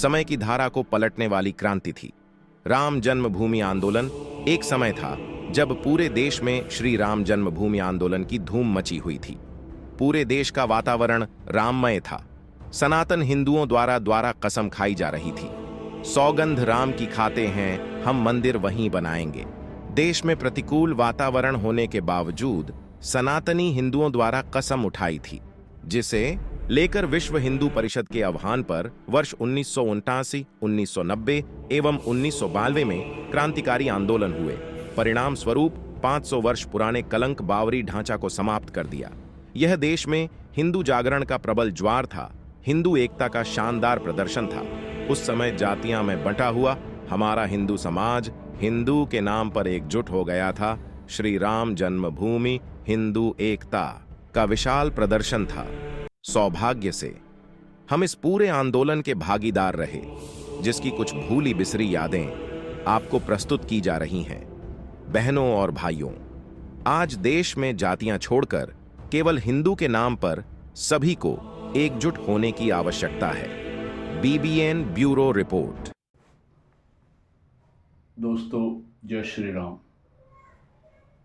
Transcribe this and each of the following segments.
समय की धारा को पलटने वाली क्रांति थी। राम जन्मभूमि आंदोलन एक समय था जब पूरे देश में श्री राम जन्मभूमि आंदोलन की धूम मची हुई थी। पूरे देश का वातावरण राममय था। सनातन हिंदुओं द्वारा कसम खाई जा रही थी, सौगंध राम की खाते हैं, हम मंदिर वहीं बनाएंगे। देश में प्रतिकूल वातावरण होने के बावजूद सनातनी हिंदुओं द्वारा कसम उठाई थी, जिसे लेकर विश्व हिंदू परिषद के आह्वान पर वर्ष 1979, 1990 एवं 1992 में क्रांतिकारी आंदोलन हुए। परिणाम स्वरूप 500 वर्ष पुराने कलंक बावरी ढांचा को समाप्त कर दिया। यह देश में हिंदू जागरण का प्रबल ज्वार था, हिंदू एकता का शानदार प्रदर्शन था। उस समय जातियां में बंटा हुआ हमारा हिंदू समाज हिंदू के नाम पर एकजुट हो गया था। श्री राम जन्मभूमि हिंदू एकता का विशाल प्रदर्शन था। सौभाग्य से हम इस पूरे आंदोलन के भागीदार रहे, जिसकी कुछ भूली बिसरी यादें आपको प्रस्तुत की जा रही हैं। बहनों और भाइयों, आज देश में जातियां छोड़कर केवल हिंदू के नाम पर सभी को एकजुट होने की आवश्यकता है। BBN bureau report. दोस्तों, जय श्री राम।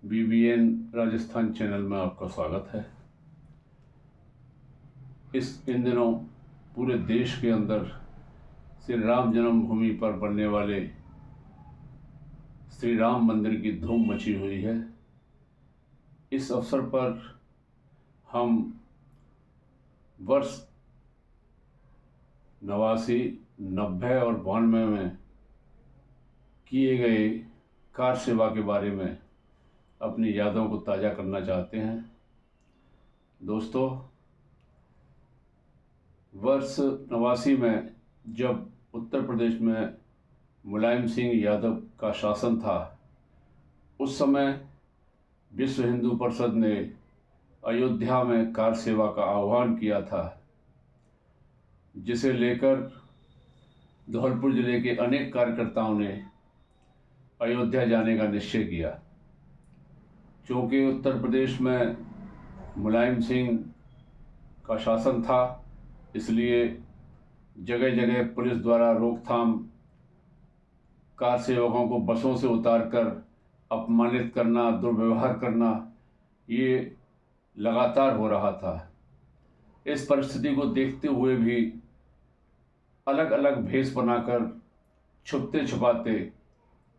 बीबीएन राजस्थान चैनल में आपका स्वागत है। इन दिनों पूरे देश के अंदर श्री राम जन्मभूमि पर बनने वाले श्री राम मंदिर की धूम मची हुई है। इस अवसर पर हम वर्ष 89, 90 और 92 में किए गए कार सेवा के बारे में अपनी यादों को ताज़ा करना चाहते हैं। दोस्तों, वर्ष 89 में जब उत्तर प्रदेश में मुलायम सिंह यादव का शासन था, उस समय विश्व हिंदू परिषद ने अयोध्या में कार सेवा का आह्वान किया था, जिसे लेकर धौलपुर जिले के अनेक कार्यकर्ताओं ने अयोध्या जाने का निश्चय किया। क्योंकि उत्तर प्रदेश में मुलायम सिंह का शासन था, इसलिए जगह जगह पुलिस द्वारा रोकथाम, कार सेवकों को बसों से उतारकर अपमानित करना, दुर्व्यवहार करना, ये लगातार हो रहा था। इस परिस्थिति को देखते हुए भी अलग अलग भेष बनाकर छुपते छुपाते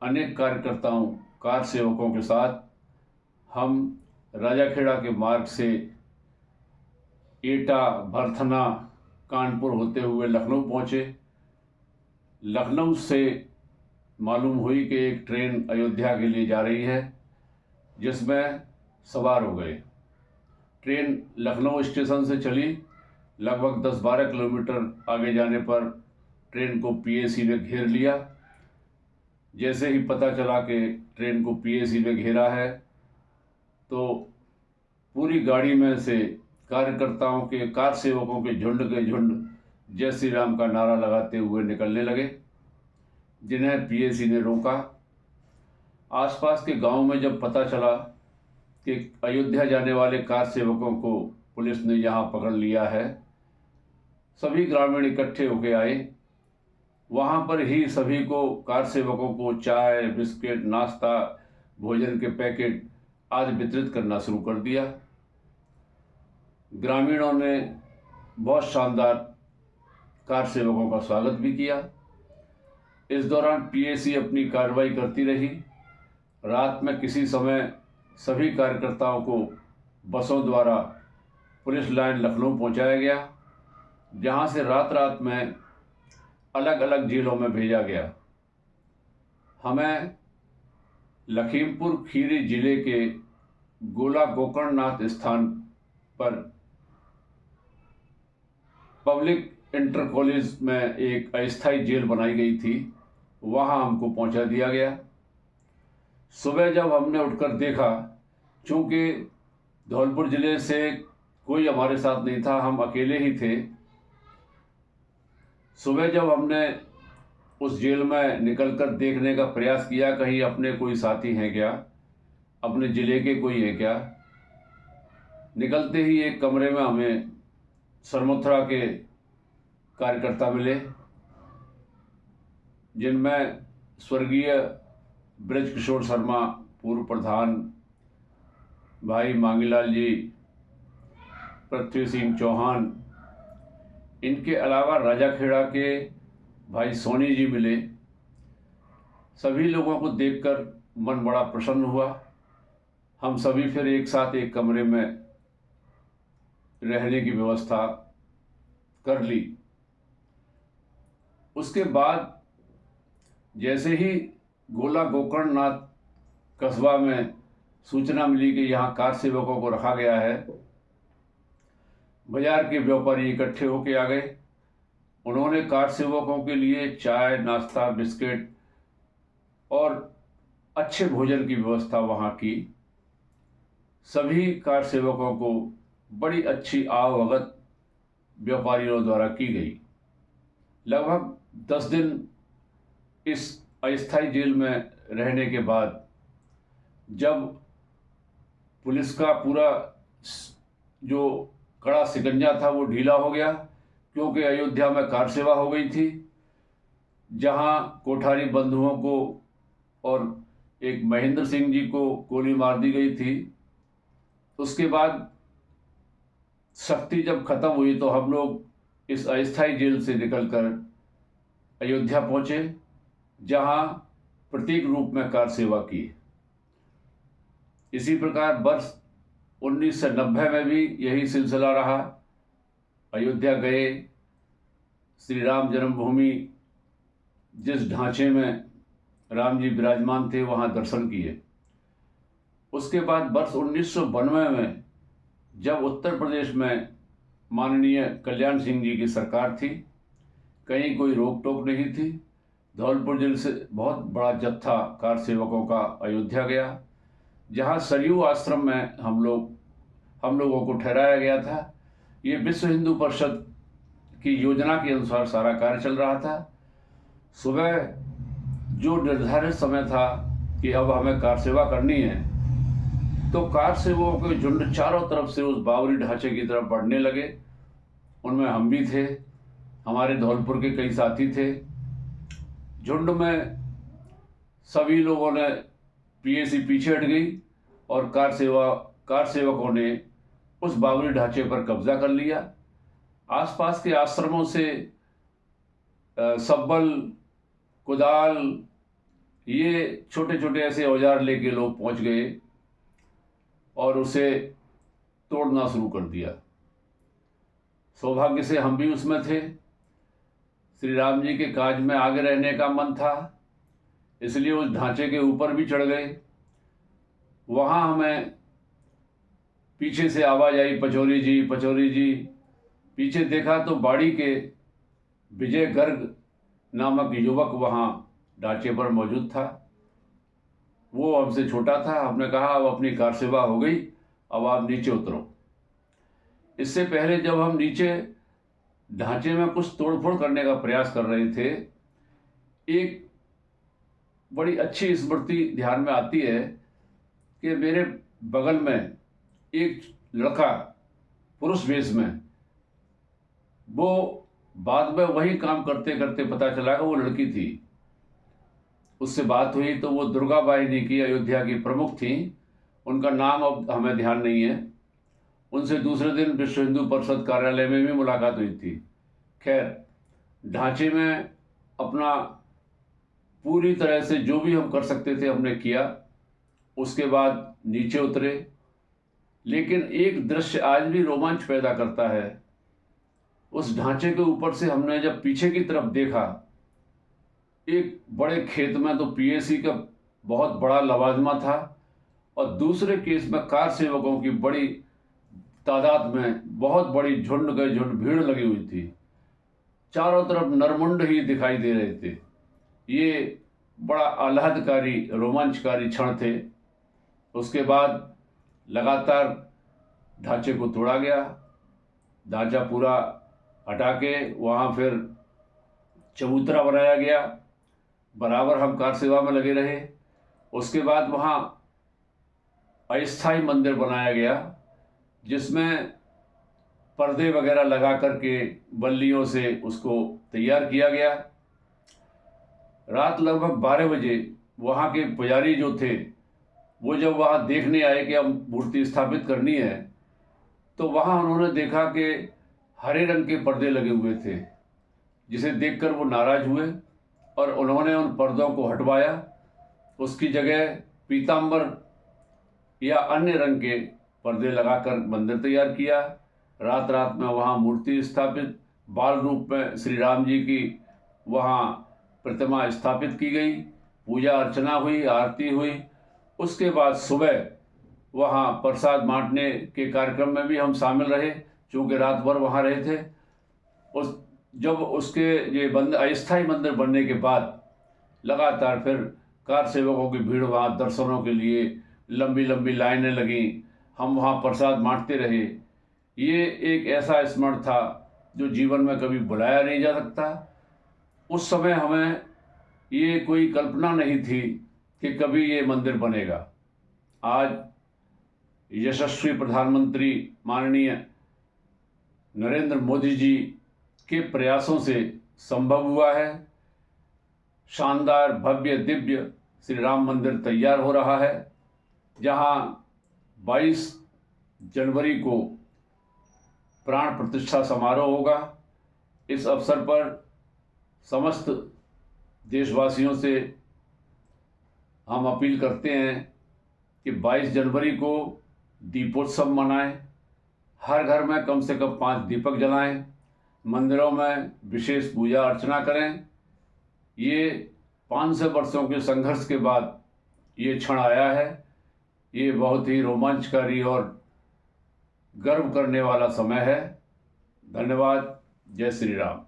अनेक कार्यकर्ताओं, कार सेवकों के साथ हम राजाखेड़ा के मार्ग से एटा, भरथना, कानपुर होते हुए लखनऊ पहुँचे। लखनऊ से मालूम हुई कि एक ट्रेन अयोध्या के लिए जा रही है, जिसमें सवार हो गए। ट्रेन लखनऊ स्टेशन से चली। लगभग 10-12 किलोमीटर आगे जाने पर ट्रेन को पीएसी ने घेर लिया। जैसे ही पता चला कि ट्रेन को पीएसी ने घेरा है, तो पूरी गाड़ी में से कार्यकर्ताओं के, कार सेवकों के झुंड जय श्री राम का नारा लगाते हुए निकलने लगे, जिन्हें पीएसी ने रोका। आसपास के गांव में जब पता चला कि अयोध्या जाने वाले कार सेवकों को पुलिस ने यहां पकड़ लिया है, सभी ग्रामीण इकट्ठे होकर आए। वहां पर ही सभी को, कार सेवकों को चाय, बिस्किट, नाश्ता, भोजन के पैकेट आदि वितरित करना शुरू कर दिया। ग्रामीणों ने बहुत शानदार कार सेवकों का स्वागत भी किया। इस दौरान पीएसी अपनी कार्रवाई करती रही। रात में किसी समय सभी कार्यकर्ताओं को बसों द्वारा पुलिस लाइन लखनऊ पहुंचाया गया, जहां से रात रात में अलग अलग जेलों में भेजा गया। हमें लखीमपुर खीरी जिले के गोला गोकर्णनाथ स्थान पर पब्लिक इंटर कॉलेज में एक अस्थायी जेल बनाई गई थी, वहां हमको पहुंचा दिया गया। सुबह जब हमने उठकर देखा, चूंकि धौलपुर जिले से कोई हमारे साथ नहीं था, हम अकेले ही थे। सुबह जब हमने उस जेल में निकलकर देखने का प्रयास किया, कहीं अपने कोई साथी हैं क्या, अपने ज़िले के कोई है क्या, निकलते ही एक कमरे में हमें सरमुथरा के कार्यकर्ता मिले। जिनमें स्वर्गीय ब्रजकिशोर शर्मा पूर्व प्रधान, भाई मांगीलाल जी, पृथ्वी सिंह चौहान, इनके अलावा राजाखेड़ा के भाई सोनी जी मिले। सभी लोगों को देखकर मन बड़ा प्रसन्न हुआ। हम सभी फिर एक साथ एक कमरे में रहने की व्यवस्था कर ली। उसके बाद जैसे ही गोला गोकर्णनाथ कस्बा में सूचना मिली कि यहाँ कार सेवकों को रखा गया है, बाजार के व्यापारी इकट्ठे होके आ गए। उन्होंने कार सेवकों के लिए चाय, नाश्ता, बिस्किट और अच्छे भोजन की व्यवस्था वहाँ की। सभी कार सेवकों को बड़ी अच्छी आवभगत व्यापारियों द्वारा की गई। लगभग 10 दिन इस अस्थायी जेल में रहने के बाद जब पुलिस का पूरा जो कड़ा शिकंजा था वो ढीला हो गया, क्योंकि अयोध्या में कार सेवा हो गई थी, जहां कोठारी बंधुओं को और एक महेंद्र सिंह जी को गोली मार दी गई थी। उसके बाद सख्ती जब खत्म हुई तो हम लोग इस अस्थायी जेल से निकलकर अयोध्या पहुंचे, जहां प्रतीक रूप में कार सेवा की। इसी प्रकार वर्ष 1990 में भी यही सिलसिला रहा। अयोध्या गए, श्री राम जन्मभूमि जिस ढांचे में राम जी विराजमान थे वहाँ दर्शन किए। उसके बाद वर्ष 1992 में जब उत्तर प्रदेश में माननीय कल्याण सिंह जी की सरकार थी, कहीं कोई रोक टोक नहीं थी, धौलपुर जिले से बहुत बड़ा जत्था कार सेवकों का अयोध्या गया, जहाँ सरयू आश्रम में हम लोगों को ठहराया गया था। ये विश्व हिंदू परिषद की योजना के अनुसार सारा कार्य चल रहा था। सुबह जो निर्धारित समय था कि अब हमें कार सेवा करनी है, तो कार सेवकों के झुंड चारों तरफ से उस बावरी ढांचे की तरफ बढ़ने लगे। उनमें हम भी थे, हमारे धौलपुर के कई साथी थे। झुंड में सभी लोगों ने पीएसी पीछे हट गई और कार सेवकों ने उस बावरी ढांचे पर कब्जा कर लिया। आसपास के आश्रमों से सब्बल, कुदाल, ये छोटे छोटे ऐसे औजार लेके लोग पहुंच गए और उसे तोड़ना शुरू कर दिया। सौभाग्य से हम भी उसमें थे। श्री राम जी के काज में आगे रहने का मन था, इसलिए उस ढांचे के ऊपर भी चढ़ गए। वहाँ हमें पीछे से आवाज़ आई, पचौरी जी, पचौरी जी। पीछे देखा तो बाड़ी के विजय गर्ग नामक युवक वहाँ ढांचे पर मौजूद था। वो हमसे छोटा था। हमने कहा अब अपनी कार सेवा हो गई, अब आप नीचे उतरो। इससे पहले जब हम नीचे ढांचे में कुछ तोड़फोड़ करने का प्रयास कर रहे थे, एक बड़ी अच्छी स्मृति ध्यान में आती है कि मेरे बगल में एक लड़का पुरुष वेश में, वो बाद में वही काम करते करते पता चला कि वो लड़की थी। उससे बात हुई तो वो दुर्गा बाहिनी की अयोध्या की प्रमुख थी। उनका नाम अब हमें ध्यान नहीं है। उनसे दूसरे दिन विश्व हिंदू परिषद कार्यालय में भी मुलाकात हुई थी। खैर, ढांचे में अपना पूरी तरह से जो भी हम कर सकते थे हमने किया। उसके बाद नीचे उतरे, लेकिन एक दृश्य आज भी रोमांच पैदा करता है। उस ढांचे के ऊपर से हमने जब पीछे की तरफ देखा, एक बड़े खेत में तो पीएसी का बहुत बड़ा लवाजमा था और दूसरे केस में कार सेवकों की बड़ी तादाद में बहुत बड़ी झुंड भीड़ लगी हुई थी। चारों तरफ नरमुंड ही दिखाई दे रहे थे। ये बड़ा आह्लादकारी, रोमांचकारी क्षण थे। उसके बाद लगातार ढांचे को तोड़ा गया। ढांचा पूरा हटा के वहाँ फिर चबूतरा बनाया गया। बराबर हम कार सेवा में लगे रहे। उसके बाद वहाँ अस्थायी मंदिर बनाया गया, जिसमें पर्दे वगैरह लगा करके बल्लियों से उसको तैयार किया गया। रात लगभग 12 बजे वहाँ के पुजारी जो थे वो जब वहाँ देखने आए कि अब मूर्ति स्थापित करनी है, तो वहाँ उन्होंने देखा कि हरे रंग के पर्दे लगे हुए थे, जिसे देखकर वो नाराज़ हुए और उन्होंने उन पर्दों को हटवाया। उसकी जगह पीतांबर या अन्य रंग के पर्दे लगाकर मंदिर तैयार किया। रात रात में वहाँ मूर्ति स्थापित, बाल रूप में श्री राम जी की वहाँ प्रतिमा स्थापित की गई, पूजा अर्चना हुई, आरती हुई। उसके बाद सुबह वहाँ प्रसाद बांटने के कार्यक्रम में भी हम शामिल रहे, चूँकि रात भर वहाँ रहे थे। जब उसके ये अस्थायी मंदिर बनने के बाद लगातार फिर कार सेवकों की भीड़ वहाँ दर्शनों के लिए लंबी लंबी लाइनें लगीं, हम वहाँ प्रसाद बांटते रहे। ये एक ऐसा स्मरण था जो जीवन में कभी भुलाया नहीं जा सकता। उस समय हमें ये कोई कल्पना नहीं थी कि कभी ये मंदिर बनेगा। आज यशस्वी प्रधानमंत्री माननीय नरेंद्र मोदी जी के प्रयासों से संभव हुआ है। शानदार भव्य दिव्य श्री राम मंदिर तैयार हो रहा है, जहां 22 जनवरी को प्राण प्रतिष्ठा समारोह होगा। इस अवसर पर समस्त देशवासियों से हम अपील करते हैं कि 22 जनवरी को दीपोत्सव मनाएं, हर घर में कम से कम 5 दीपक जलाएं, मंदिरों में विशेष पूजा अर्चना करें। ये 500 वर्षों के संघर्ष के बाद ये क्षण आया है। ये बहुत ही रोमांचकारी और गर्व करने वाला समय है। धन्यवाद। जय श्री राम।